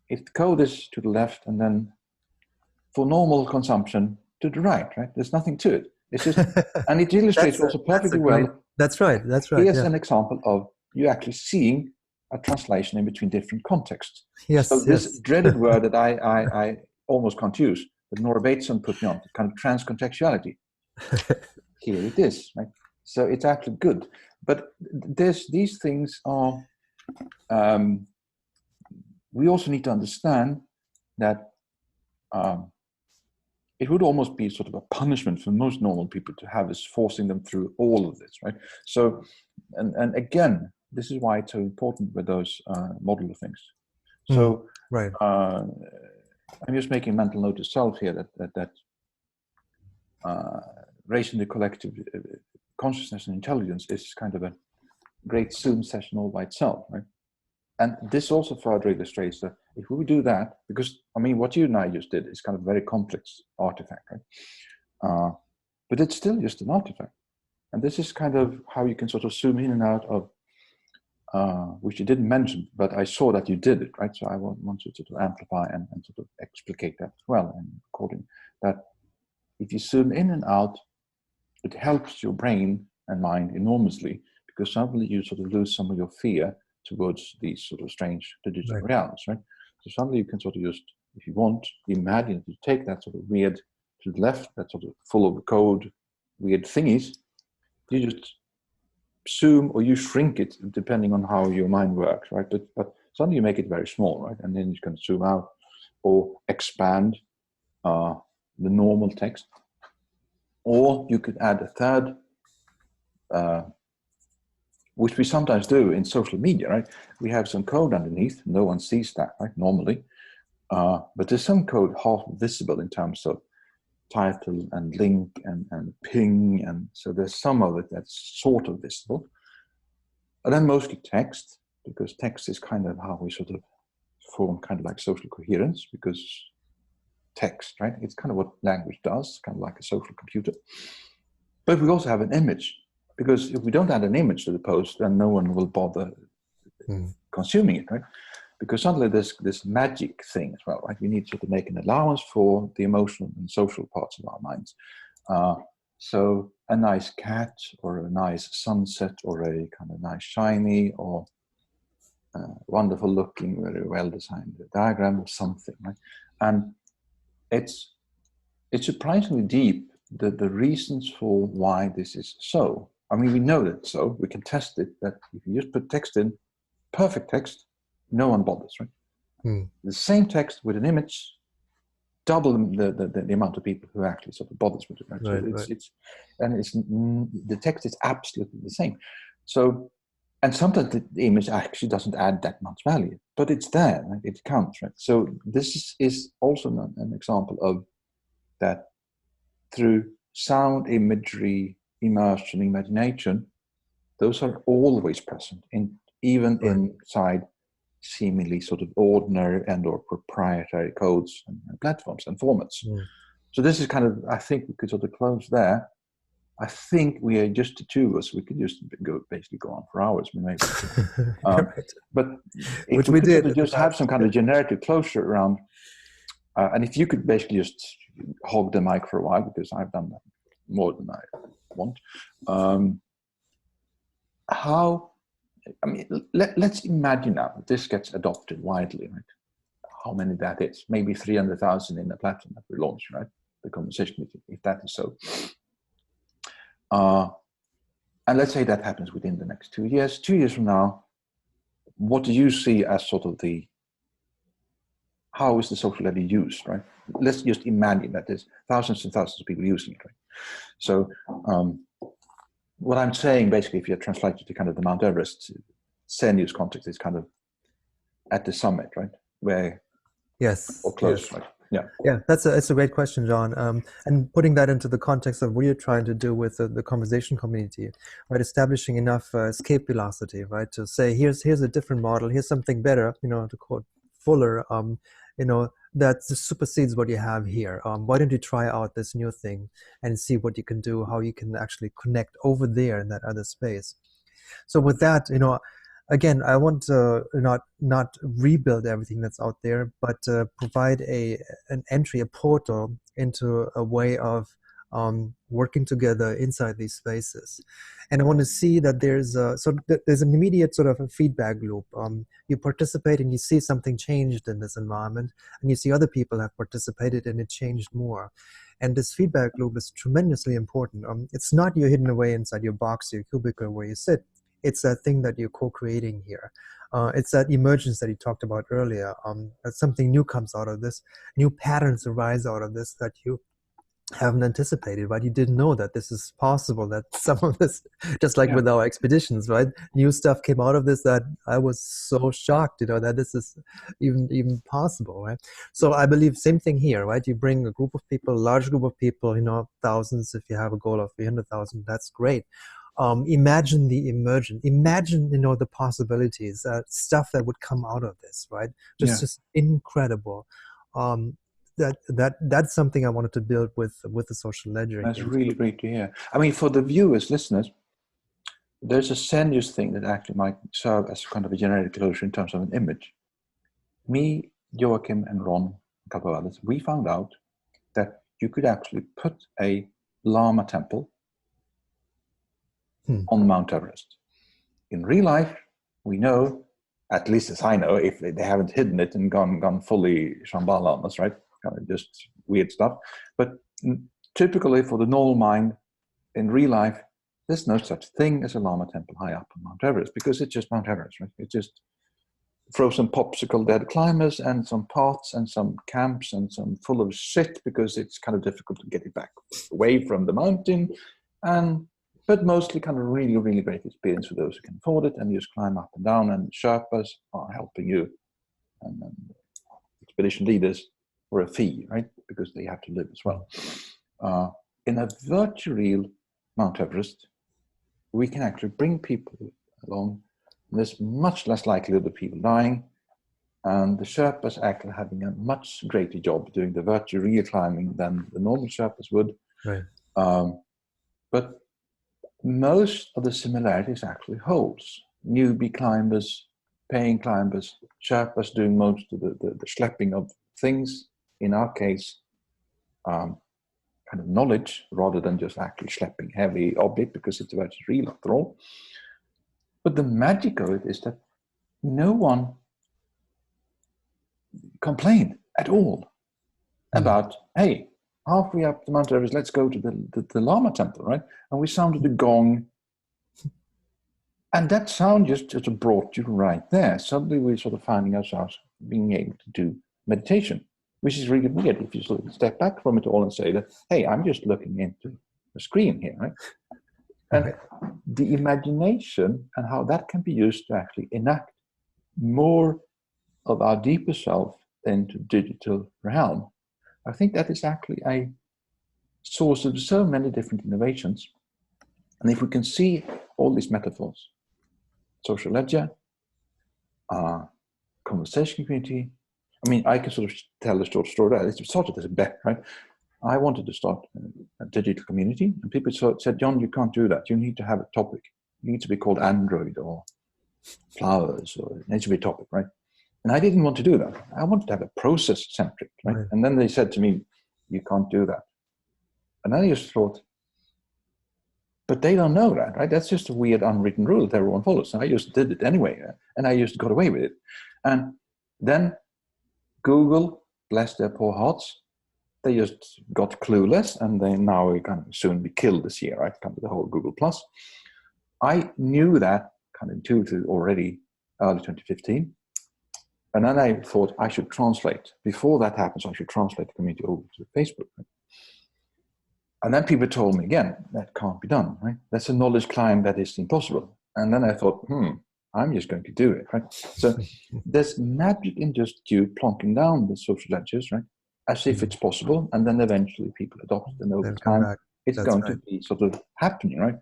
if the code is to the left, and then for normal consumption to the right? There's nothing to it. It's just, and it illustrates also perfectly well. That's right. Here's an example of you actually seeing a translation in between different contexts. Yes. So this dreaded word that I almost can't use, that Nora Bateson put me on, kind of transcontextuality. Here it is, right? So it's actually good. But these things are, we also need to understand that it would almost be sort of a punishment for most normal people to have us forcing them through all of this, right? So, and again, this is why it's so important with those modular things. So, right. I'm just making a mental note to self here that raising the collective consciousness and intelligence is kind of a great Zoom session all by itself, right? And this also further illustrates that if we do that, because I mean, what you and I just did is kind of a very complex artifact, right? But it's still just an artifact. And this is kind of how you can sort of zoom in and out of, which you didn't mention, but I saw that you did it, right? So I want to sort of amplify and sort of explicate that as well, and according that if you zoom in and out, it helps your brain and mind enormously, because suddenly you sort of lose some of your fear towards these sort of strange digital realities, right? So suddenly you can sort of just, if you want, imagine to take that sort of weird to the left, that sort of full of code, weird thingies, you just zoom or you shrink it depending on how your mind works, right? But suddenly you make it very small, right? And then you can zoom out or expand the normal text. Or you could add a third, which we sometimes do in social media, right? We have some code underneath. No one sees that, right, normally. But there's some code half visible in terms of title and link and ping. And so there's some of it that's sort of visible. And then mostly text, because text is kind of how we sort of form kind of like social coherence, because text, right? It's kind of what language does, kind of like a social computer. But we also have an image, because if we don't add an image to the post, then no one will bother consuming it, right? Because suddenly there's this magic thing as well, right? We need to make an allowance for the emotional and social parts of our minds. So a nice cat or a nice sunset or a kind of nice shiny or wonderful looking, very well designed diagram or something, right? And it's surprisingly deep, the reasons for why this is so. I mean, we know that so, we can test it, that if you just put text in, perfect text, no one bothers, right? The same text with an image, double the amount of people who actually sort of bothers with it, right? So the text is absolutely the same. So And sometimes the image actually doesn't add that much value, but it's there, right? It counts, right? So this is also an example of that through sound, imagery, immersion, imagination, those are always present, even inside seemingly sort of ordinary and or proprietary codes and platforms and formats. So this is kind of, I think we could sort of close there. I think we are just the two of us. We could just basically go on for hours, maybe. But if which we could did sort of just have some kind of generative closure around, and if you could basically just hog the mic for a while, because I've done that more than I want. Let's imagine now that this gets adopted widely, right? How many that is? Maybe 300,000 in the platform that we launched, right? The conversation meeting, if that is so. And let's say that happens within the next 2 years. 2 years from now, what do you see as sort of how is the social ledger used, right? Let's just imagine that there's thousands and thousands of people using it, right? So what I'm saying, basically, if you translate it to kind of the Mount Everest Sen-use context, is kind of at the summit, right? Where, or close, right? Yeah, that's a great question, John. And putting that into the context of what you're trying to do with the conversation community, right? Establishing enough escape velocity, right? To say, here's a different model, here's something better, to quote Fuller, that supersedes what you have here. Why don't you try out this new thing and see what you can do, how you can actually connect over there in that other space. So with that, again, I want to not rebuild everything that's out there, but provide an entry, a portal into a way of working together inside these spaces. And I want to see that there's an immediate sort of a feedback loop. You participate and you see something changed in this environment, and you see other people have participated and it changed more. And this feedback loop is tremendously important. It's not you hidden away inside your box, your cubicle where you sit. It's that thing that you're co-creating here. It's that emergence that you talked about earlier. That something new comes out of this, new patterns arise out of this that you haven't anticipated, right? You didn't know that this is possible, that some of this, just like with our expeditions, right? New stuff came out of this that I was so shocked, that this is even possible, right? So I believe same thing here, right? You bring a group of people, a large group of people, thousands, if you have a goal of 300,000, that's great. Imagine the emergent, imagine, the possibilities, stuff that would come out of this, right? Just incredible. That's something I wanted to build with the social ledger. That's really great to hear. I mean, for the viewers, listeners, there's a Sen-use thing that actually might serve as kind of a generative closure in terms of an image. Me, Joachim, and Ron, a couple of others, we found out that you could actually put a llama temple on Mount Everest. In real life, we know, at least as I know, if they haven't hidden it and gone fully Shambhala on us, right? Kind of just weird stuff. But typically for the normal mind, in real life, there's no such thing as a llama temple high up on Mount Everest, because it's just Mount Everest, right? It's just frozen popsicle dead climbers and some paths and some camps and some full of shit, because it's kind of difficult to get it back away from the mountain. But mostly kind of really, really great experience for those who can afford it, and you just climb up and down, and Sherpas are helping you, and expedition leaders for a fee, right? Because they have to live as well. In a virtual real Mount Everest, we can actually bring people along, and there's much less likelihood of people dying, and the Sherpas actually having a much greater job doing the virtual real climbing than the normal Sherpas would. Right. But most of the similarities actually holds. Newbie climbers, paying climbers, Sherpas doing most of the schlepping of things, in our case, kind of knowledge, rather than just actually schlepping heavy object, because it's very real after all. But the magic of it is that no one complained at all about, hey, halfway up the Mount Everest, let's go to the Lama temple, right? And we sounded the gong. And that sound just brought you right there. Suddenly we're sort of finding ourselves being able to do meditation, which is really weird if you sort of step back from it all and say that, hey, I'm just looking into a screen here, right? And the imagination and how that can be used to actually enact more of our deeper self into digital realm. I think that is actually a source of so many different innovations. And if we can see all these metaphors, social ledger, conversation community, I mean, I can sort of tell the short story there. It started as a bet, right? I wanted to start a digital community, and people said, John, you can't do that. You need to have a topic. You need to be called Android or flowers, or it needs to be a topic, right? And I didn't want to do that. I wanted to have a process-centric, right? And then they said to me, you can't do that. And I just thought, but they don't know that, right? That's just a weird unwritten rule that everyone follows. So I just did it anyway, and I just got away with it. And then Google, bless their poor hearts, they just got clueless, and they now kind of soon be killed this year, right? Kind of the whole Google Plus. I knew that kind of intuitively already early 2015. And then I thought I should translate. Before that happens, I should translate the community over to Facebook. Right? And then people told me again, that can't be done, right? That's a knowledge climb that is impossible. And then I thought, I'm just going to do it, right? So there's magic in just you plonking down the social ledgers, right? As if it's possible. And then eventually people adopt it, and over time, it's going to be sort of happening, right?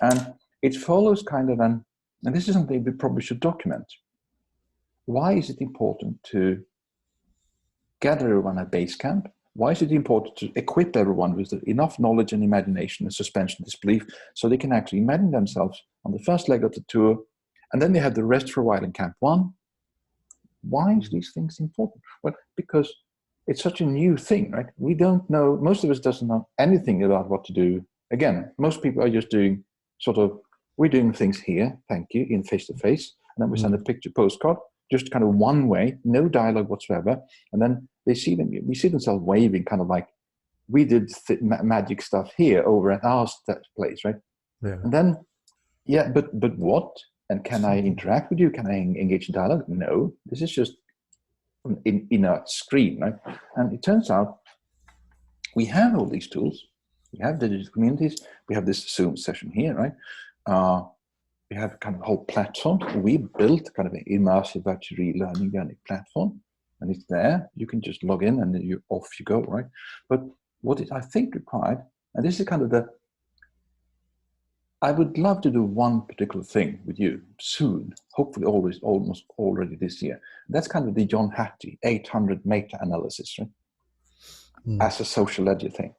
And it follows kind of and this is something we probably should document. Why is it important to gather everyone at base camp? Why is it important to equip everyone with enough knowledge and imagination and suspension of disbelief so they can actually imagine themselves on the first leg of the tour, and then they have the rest for a while in camp one? Why is these things important? Well, because it's such a new thing, right? We don't know, most of us doesn't know anything about what to do. Again, most people are just doing we're doing things here, thank you, in face-to-face, and then we send a picture postcard, just kind of one way, no dialogue whatsoever, and then we see themselves waving, kind of like we did magic stuff here over at our place, right? Yeah. And then, but what? And can I interact with you? Can I engage in dialogue? No, this is just an inert screen, right? And it turns out we have all these tools. We have digital communities. We have this Zoom session here, right? We have kind of a whole platform. We built kind of an immersive virtual learning platform, and it's there. You can just log in and then off you go, right? But what is, I think, required, and this is kind of I would love to do one particular thing with you soon, hopefully almost already this year. That's kind of the John Hattie 800 meta-analysis, right? As a social ledger thing.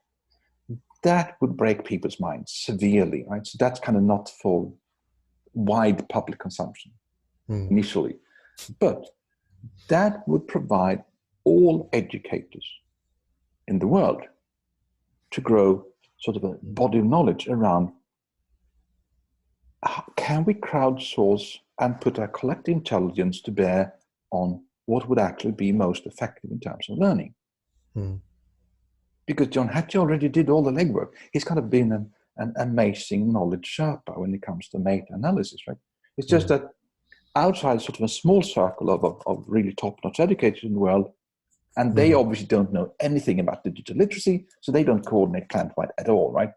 That would break people's minds severely, right? So that's kind of not for wide public consumption initially. But that would provide all educators in the world to grow sort of a body of knowledge around how can we crowdsource and put our collective intelligence to bear on what would actually be most effective in terms of learning. Because John Hattie already did all the legwork. He's kind of been an amazing knowledge Sherpa when it comes to meta-analysis, right? It's just that outside sort of a small circle of really top-notch educators in the world, and they obviously don't know anything about digital literacy, so they don't coordinate plant-wide at all, right?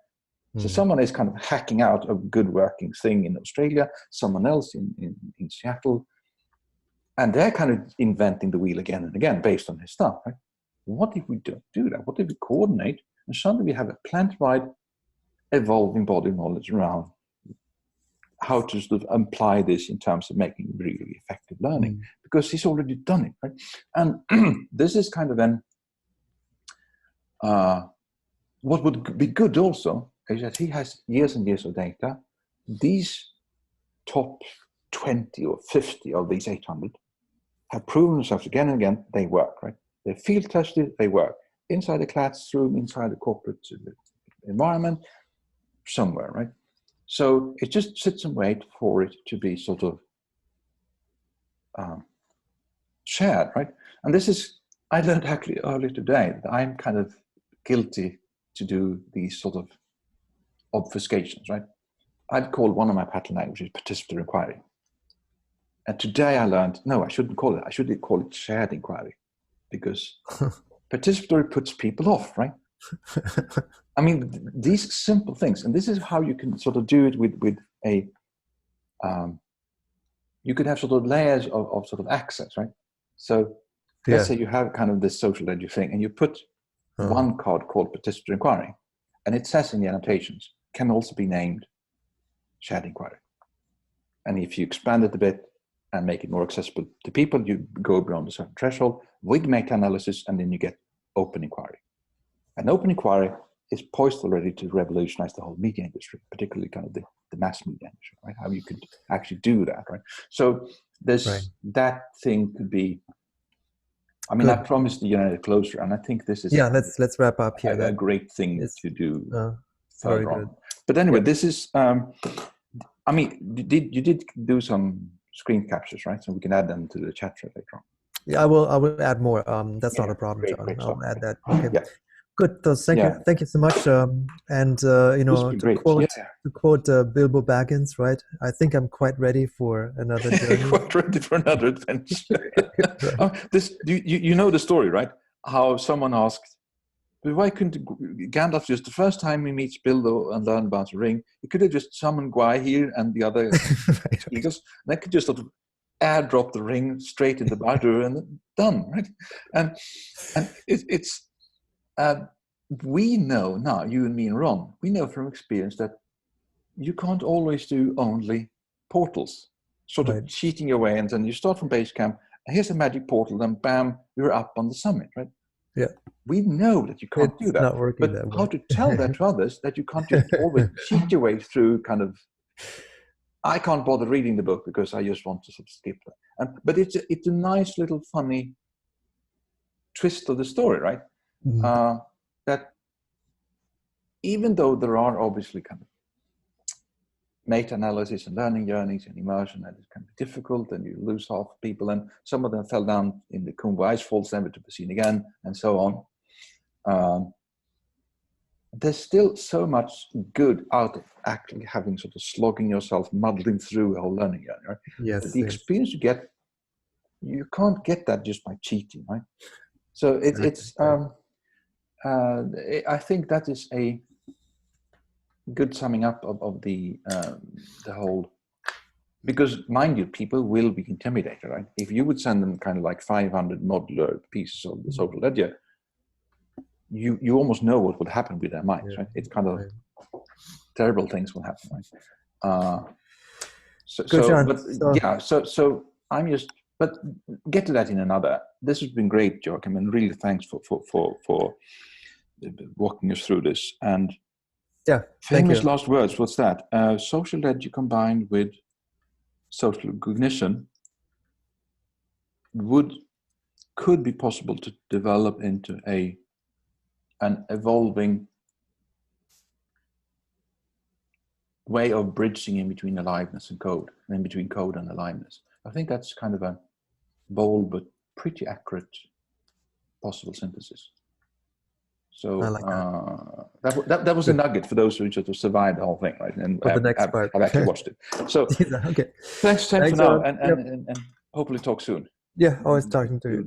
So someone is kind of hacking out a good working thing in Australia, someone else in Seattle, and they're kind of inventing the wheel again and again based on his stuff, right? What if we don't do that? What if we coordinate and suddenly we have a plant-wide evolving body of knowledge around how to sort of apply this in terms of making really effective learning? Because he's already done it, right? And this is kind of what would be good also is that he has years and years of data. These top 20 or 50 of these 800 have proven themselves again and again, they work, right? They're field tested, they work. Inside the classroom, inside the corporate environment, somewhere, right? So it just sits and waits for it to be sort of shared, right? And this is, I learned actually earlier today that I'm kind of guilty to do these sort of obfuscations, right? I'd call one of my pattern languages participatory inquiry. And today I learned, no, I shouldn't call it. I should call it shared inquiry, because participatory puts people off, right? I mean, these simple things, and this is how you can sort of do it with a, you could have sort of layers of sort of access, right? So let's say you have kind of this social ledger thing, and you put one card called participant inquiry, and it says in the annotations, can also be named shared inquiry. And if you expand it a bit and make it more accessible to people, you go beyond a certain threshold with meta-analysis, and then you get open inquiry. And open inquiry is poised already to revolutionize the whole media industry, particularly kind of the mass media industry, right? How you could actually do that, right? So this that thing could be, I mean, I promised the United closure, and I think this is let's wrap up here. A great thing to do further on. But anyway, this is I mean, you did do some screen captures, right? So we can add them to the chat thread later on. Yeah, I will add more. That's not a problem, John. I'll add that. Okay. Yeah. Good. So thank you so much. And you know, to quote Bilbo Baggins, right? I think I'm quite ready for another journey. Quite ready for another adventure. You know the story, right? How someone asked, why couldn't Gandalf just the first time he meets Bilbo and learn about the ring, he could have just summoned Gwai here and the other eagles, and they could just sort of airdrop the ring straight into Bardur and done, right? And it's we know now, you and me and Ron, we know from experience that you can't always do only portals, sort of cheating your way, and then you start from base camp, and here's a magic portal, then bam, you're up on the summit, right? Yeah. We know that you can't do that. Not working but that way. How to tell that to others, that you can't just always cheat your way through kind of, I can't bother reading the book because I just want to sort of skip that. But it's a nice little funny twist of the story, right? Mm-hmm. That even though there are obviously kind of meta-analysis and learning journeys and immersion that is kind of difficult, and you lose half people, and some of them fell down in the Kumbu ice falls, never to be seen again, and so on. There's still so much good out of actually having sort of slogging yourself, muddling through a whole learning journey, right? Yes. The experience you get, you can't get that just by cheating, right? So I think that is a good summing up of the whole, because mind you, people will be intimidated, right? If you would send them kind of like 500 modular pieces of the social ledger, you almost know what would happen with their minds, right? It's kind of terrible things will happen, right? So I'm just, but get to that in another. This has been great, Joachim, and really thanks for walking us through this. And famous last words. What's that? Social ledger combined with social cognition could be possible to develop into an evolving way of bridging in between aliveness and code, and in between code and aliveness. I think that's kind of a bold but pretty accurate possible synthesis. So I like that was a nugget for those who just survived the whole thing, right? And the next part. I've actually watched it. So thanks for now, and hopefully talk soon. Yeah, always talking to you.